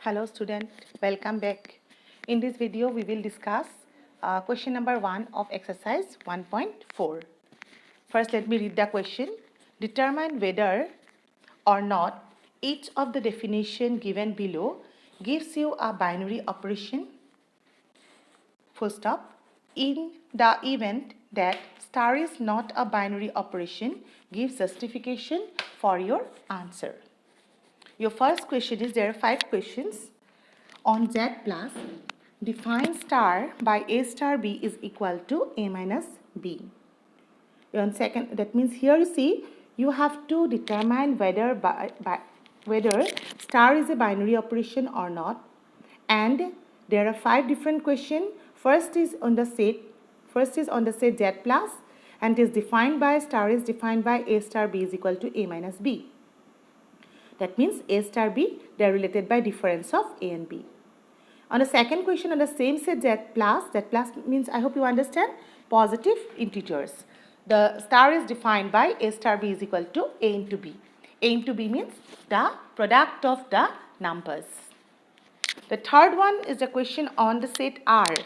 Hello student, welcome back. In this video we will discuss question number 1 of exercise 1.4. First let me read the question. Determine whether or not each of the definition given below gives you a binary operation. Full stop. In the event that star is not a binary operation, give justification for your answer. Your first question is, there are 5 questions. On Z plus, define star by A star B is equal to A minus B. On second, that means here you see, you have to determine whether whether star is a binary operation or not. And there are 5 different questions. First is on the set Z plus, and is defined by star is defined by A star B is equal to A minus B. That means A star B, they are related by difference of A and B. On the second question, on the same set Z plus means, I hope you understand, positive integers. The star is defined by A star B is equal to A into B. A into B means the product of the numbers. The third one is the question on the set R,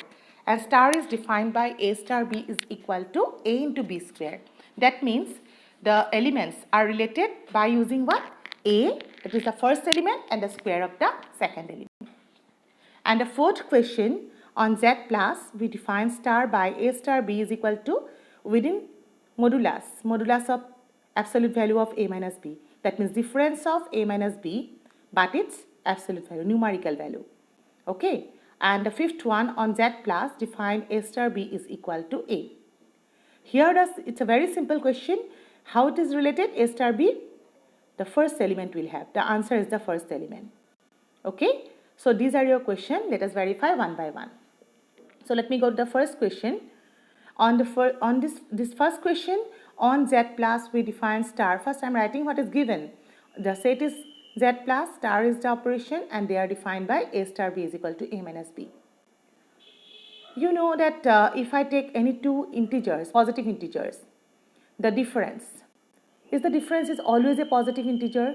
and star is defined by A star B is equal to A into B square. That means the elements are related by using what? A, that is the first element, and the square of the second element. And the fourth question on Z plus, we define star by A star B is equal to within modulus of absolute value of A minus B. That means difference of A minus B, but its absolute value, numerical value. Okay. And the fifth one on Z plus, define A star B is equal to A. Here it's a very simple question. How it is related? A star B, the first element will have. The answer is the first element. Okay. So these are your questions. Let us verify one by one. So let me go to the first question. On this first question on Z plus, we define star. First I am writing what is given. The set is Z plus, star is the operation, and they are defined by A star B is equal to A minus B. You know that if I take any two integers, positive integers, the difference is always a positive integer.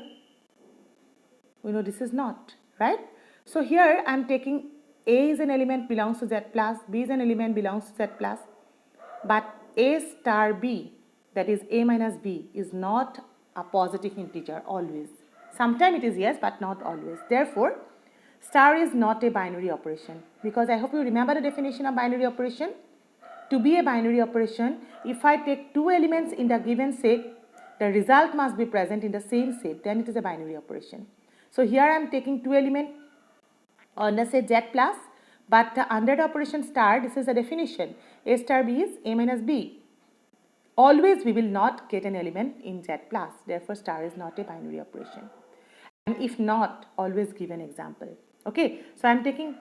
We know this is not, right? So here I am taking A is an element belongs to Z plus, B is an element belongs to Z plus, but A star B, that is A minus B, is not a positive integer always. Sometimes it is yes, but not always. Therefore, star is not a binary operation, because I hope you remember the definition of binary operation. To be a binary operation, if I take two elements in the given set, the result must be present in the same set, then it is a binary operation. So here I am taking two elements on the set Z plus, but under the operation star, this is the definition. A star B is A minus B. Always we will not get an element in Z plus. Therefore, star is not a binary operation. And if not, always give an example. Okay, so I am taking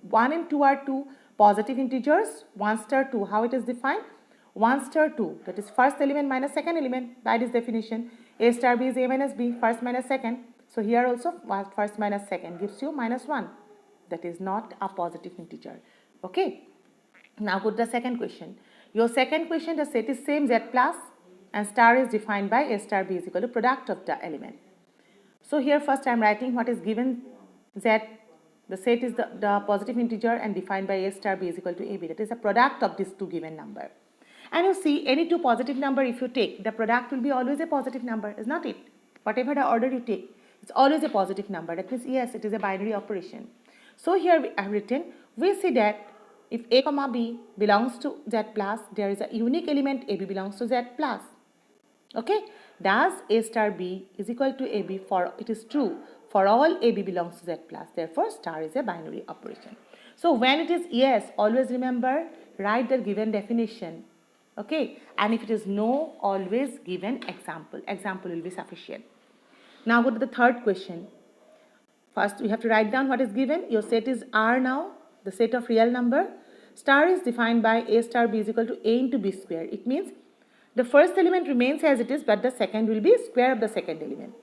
1 and 2 are two positive integers. 1 star 2, how it is defined? 1 star 2, that is first element minus second element by this definition. A star B is A minus B, first minus second. So here also first minus second gives you minus 1. That is not a positive integer. Okay. Now go to the second question. Your second question, the set is same Z plus, and star is defined by A star B is equal to product of the element. So here first I am writing what is given Z. The set is the positive integer and defined by A star B is equal to AB. That is a product of these two given number. And you see, any two positive number if you take, the product will be always a positive number, is not it? Whatever the order you take, it's always a positive number. That means yes, it is a binary operation. So here I have written, we see that if A comma B belongs to Z plus, there is a unique element AB belongs to Z plus. Okay, thus A star B is equal to AB for, it is true for all AB belongs to Z plus. Therefore, star is a binary operation. So when it is yes, always remember, write the given definition. Okay, and if it is no, always give an example. Example will be sufficient. Now go to the third question. First, we have to write down what is given. Your set is R now, the set of real number. Star is defined by A star B is equal to A into B square. It means the first element remains as it is, but the second will be square of the second element.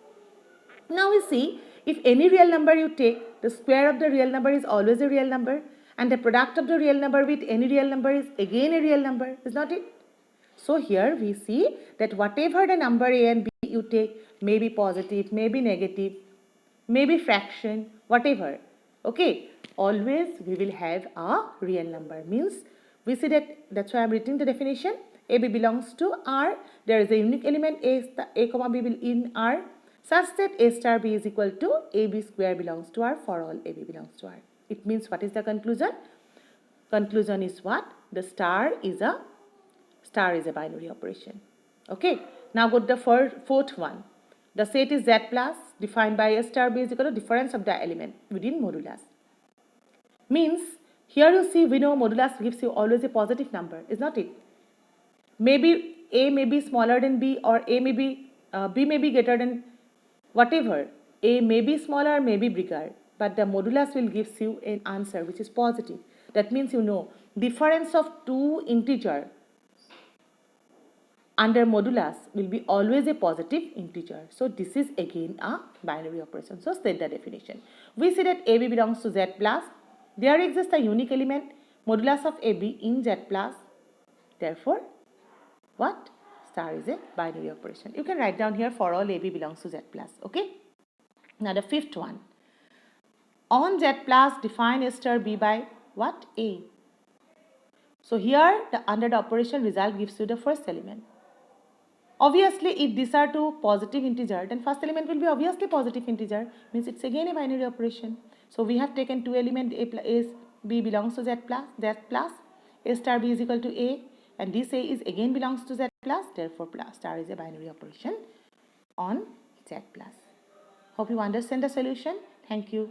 Now we see, if any real number you take, the square of the real number is always a real number, and the product of the real number with any real number is again a real number, is not it? So here we see that whatever the number A and B you take, may be positive, may be negative, may be fraction, whatever. Okay, always we will have a real number. Means we see that, that's why I am writing the definition. AB belongs to R. There is a unique element A comma B will in R such that A star B is equal to AB square belongs to R for all AB belongs to R. It means, what is the conclusion? Conclusion is what? The star is a binary operation. Okay. Now go to the fourth one. The set is Z plus defined by A star B is equal to difference of the element within modulus. Means here you see, we know modulus gives you always a positive number, is not it? Maybe A may be smaller than B, or A may be B may be greater than whatever. A may be smaller, may be bigger, but the modulus will gives you an answer which is positive. That means, you know, difference of two integer under modulus will be always a positive integer. So this is again a binary operation. So state the definition. We see that AB belongs to Z plus. There exists a unique element modulus of AB in Z plus. Therefore, what? Star is a binary operation. You can write down here for all AB belongs to Z plus. Okay. Now the fifth one. On Z plus define A star B by what? A. So here under the operation result gives you the first element. Obviously, if these are two positive integer, then first element will be obviously positive integer. Means it's again a binary operation. So we have taken two elements, B belongs to Z plus, A star B is equal to A, and this A is again belongs to Z plus, therefore plus star is a binary operation on Z plus. Hope you understand the solution. Thank you.